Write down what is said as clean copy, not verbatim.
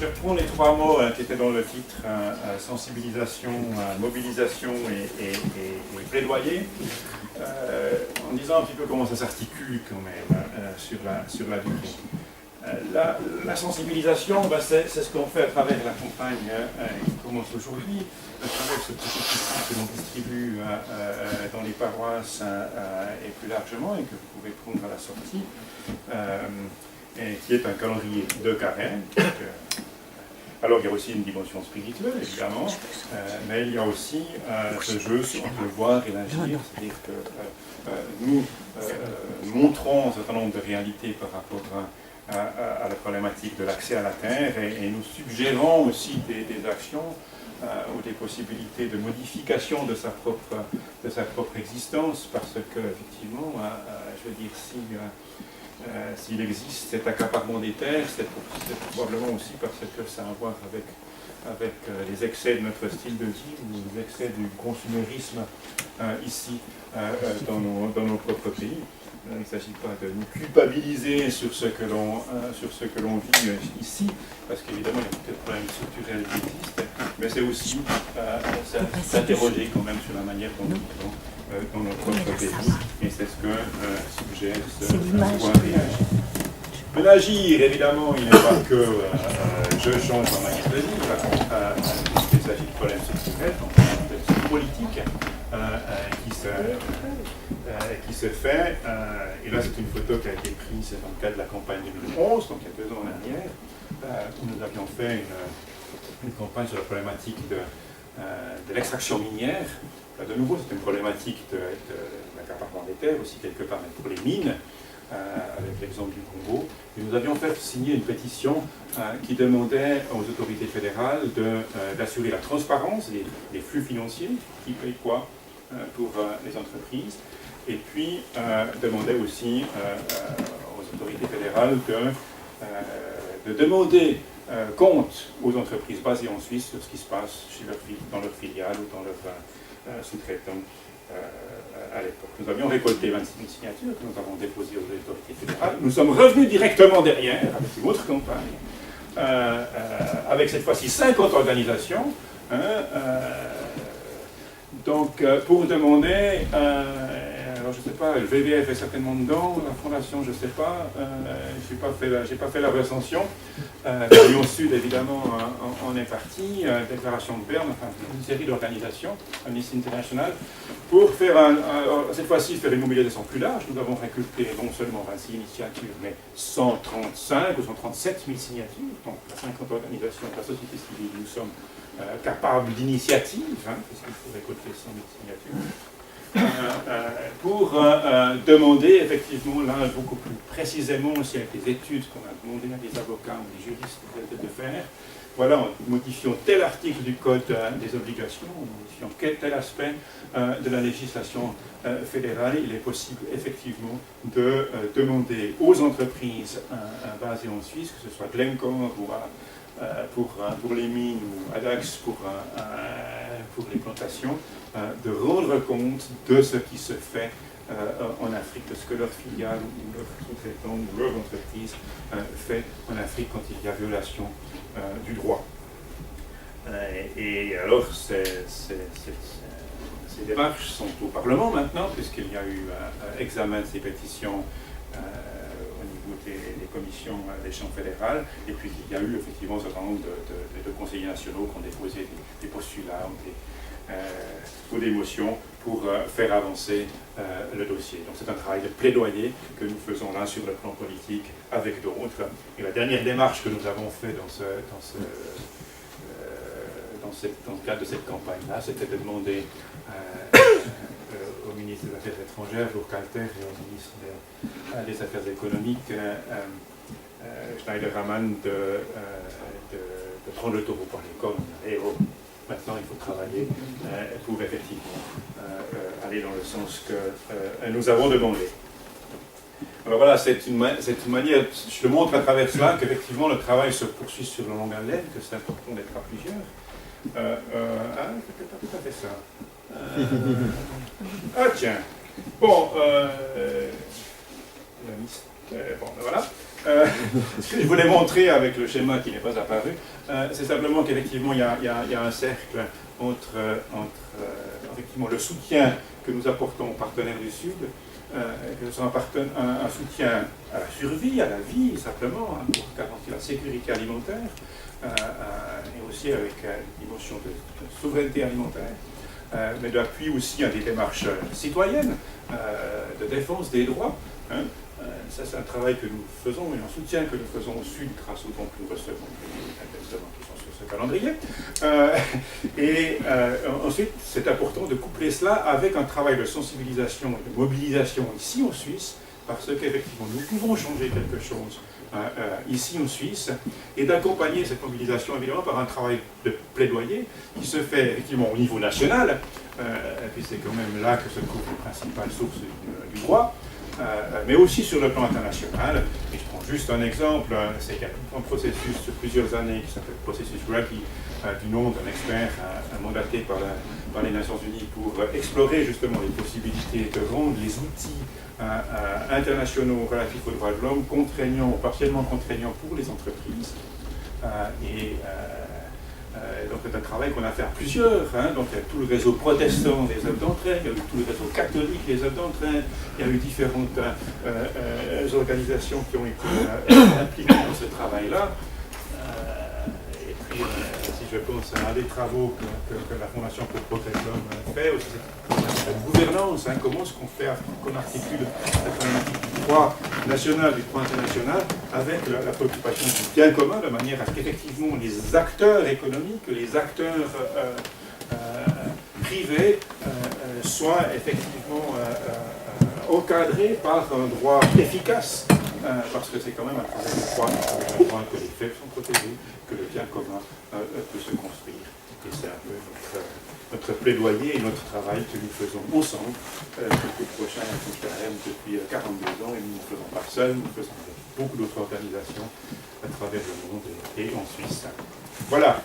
je reprends les trois mots qui étaient dans le titre, sensibilisation, mobilisation et plaidoyer, en disant un petit peu comment ça s'articule quand même sur la durée. La sensibilisation, c'est ce qu'on fait à travers la campagne qui commence aujourd'hui, à travers ce petit outil que l'on distribue dans les paroisses et plus largement, et que vous pouvez prendre à la sortie, et qui est un calendrier de carême. Alors il y a aussi une dimension spirituelle, évidemment, mais il y a aussi ce jeu entre le voir et l'agir, c'est-à-dire que nous montrons un certain nombre de réalités par rapport à la problématique de l'accès à la terre, et nous suggérons aussi des actions ou des possibilités de modification de sa propre existence, parce que, effectivement, je veux dire, s'il existe cet accaparement des terres, c'est probablement aussi parce que ça a à voir avec les excès de notre style de vie, ou les excès du consumérisme ici, dans nos propres pays. Il ne s'agit pas de nous culpabiliser sur ce que l'on vit ici, parce qu'évidemment il y a peut-être des problèmes structurels qui existent, mais c'est aussi s'interroger quand même sur la manière dont nous vivons dans notre propre pays, et c'est ce que suggère ce pouvoir réagir. Mais l'agir, évidemment, il n'est pas que je change ma manière de vivre, puisqu'il s'agit de problèmes structurels, donc de politique qui se fait, et là c'est une photo qui a été prise dans le cadre de la campagne 2011, donc il y a 2 ans en arrière, où nous avions fait une campagne sur la problématique de l'extraction minière. De nouveau, c'est une problématique de l'accaparement des terres, aussi quelque part, mais pour les mines, avec l'exemple du Congo. Et nous avions fait signer une pétition qui demandait aux autorités fédérales d'assurer la transparence des flux financiers, qui paye quoi pour les entreprises, et puis demandait aussi aux autorités fédérales de demander compte aux entreprises basées en Suisse sur ce qui se passe dans leur filiale ou dans leur sous-traitant à l'époque. Nous avions récolté 26 000 signatures que nous avons déposées aux autorités fédérales. Nous sommes revenus directement derrière avec une autre campagne, avec cette fois-ci 50 organisations, donc pour demander, alors je ne sais pas, le VVF est certainement dedans, la Fondation, je ne sais pas, je n'ai pas fait la recension, Lyon Sud évidemment en est partie, Déclaration de Berne, enfin une série d'organisations, Amnesty International, pour faire cette fois-ci faire une mobilisation plus large. Nous avons récolté non seulement 26 initiatives, mais 135 ou 137 000 signatures, donc 50 organisations de la société civile, nous sommes capables d'initiative, puisqu'il faut récolter 100 000 signatures. Pour demander effectivement, là beaucoup plus précisément aussi avec les études qu'on a demandé à des avocats ou des juristes de faire, voilà, en modifiant tel article du Code des obligations, en modifiant tel aspect de la législation fédérale, il est possible effectivement de demander aux entreprises basées en Suisse, que ce soit Glencore ou pour les mines ou Adax pour les plantations, de rendre compte de ce qui se fait en Afrique, de ce que leur filiale ou leur sous-traitant ou leur entreprise fait en Afrique quand il y a violation du droit. Et alors, ces démarches sont au Parlement maintenant, puisqu'il y a eu examen de ces pétitions au niveau des commissions des chambres fédérales, et puis il y a eu effectivement un certain nombre de conseillers nationaux qui ont déposé des postulats ou des motions pour faire avancer le dossier. Donc c'est un travail de plaidoyer que nous faisons là sur le plan politique avec d'autres. Et la dernière démarche que nous avons faite dans le cadre de cette campagne-là, c'était de demander au ministre des Affaires étrangères, Lourdes Calter, et au ministre des Affaires économiques, Schneider-Raman, de prendre le taureau par les cornes. Et maintenant, il faut travailler pour effectivement aller dans le sens que nous avons demandé. Alors voilà, c'est une manière, je le montre à travers cela, qu'effectivement le travail se poursuit sur le long haleine, que c'est important d'être à plusieurs. C'est pas tout à fait ça. Tiens. Bon, Bon, ben voilà. Ce que je voulais montrer avec le schéma qui n'est pas apparu, c'est simplement qu'effectivement, il y a un cercle entre effectivement, le soutien que nous apportons aux partenaires du Sud, que ce soit un soutien à la survie, à la vie, simplement, hein, pour garantir la sécurité alimentaire, et aussi avec une dimension de souveraineté alimentaire, mais d'appui aussi à des démarches citoyennes, de défense des droits. Hein. Ça, c'est un travail que nous faisons et un soutien que nous faisons au Sud grâce aux dons que nous recevons, qui sont sur ce calendrier. Ensuite, c'est important de coupler cela avec un travail de sensibilisation et de mobilisation ici en Suisse, parce qu'effectivement, nous pouvons changer quelque chose ici en Suisse, et d'accompagner cette mobilisation évidemment par un travail de plaidoyer qui se fait effectivement au niveau national, et puis c'est quand même là que se trouvent les principales sources du droit, mais aussi sur le plan international. Et je prends juste un exemple, c'est qu'il y a un processus de plusieurs années qui s'appelle le processus Ruggie, du nom d'un expert mandaté par les Nations Unies pour explorer justement les possibilités de rendre les outils internationaux relatifs aux droits de l'homme contraignants ou partiellement contraignants pour les entreprises. Donc c'est un travail qu'on a fait à plusieurs, hein. Donc il y a tout le réseau protestant des œuvres d'entraide, il y a eu tout le réseau catholique des œuvres d'entraide, il y a eu différentes organisations qui ont été impliquées dans ce travail-là. Et puis, si je pense à un des travaux que la Fondation pour le progrès de l'homme fait, aussi la gouvernance, hein, comment est-ce qu'on articule la problématique du droit national, du droit international, avec la préoccupation du bien commun, de manière à ce qu'effectivement les acteurs économiques, les acteurs privés soient effectivement encadrés par un droit efficace, parce que c'est quand même un travail de droit, que les faits sont protégés, que le bien commun peut se construire. Et c'est un peu notre plaidoyer et notre travail que nous faisons ensemble depuis le prochain FHRM depuis 42 ans, et nous ne le faisons pas seuls, nous le faisons avec beaucoup d'autres organisations à travers le monde et en Suisse. Voilà.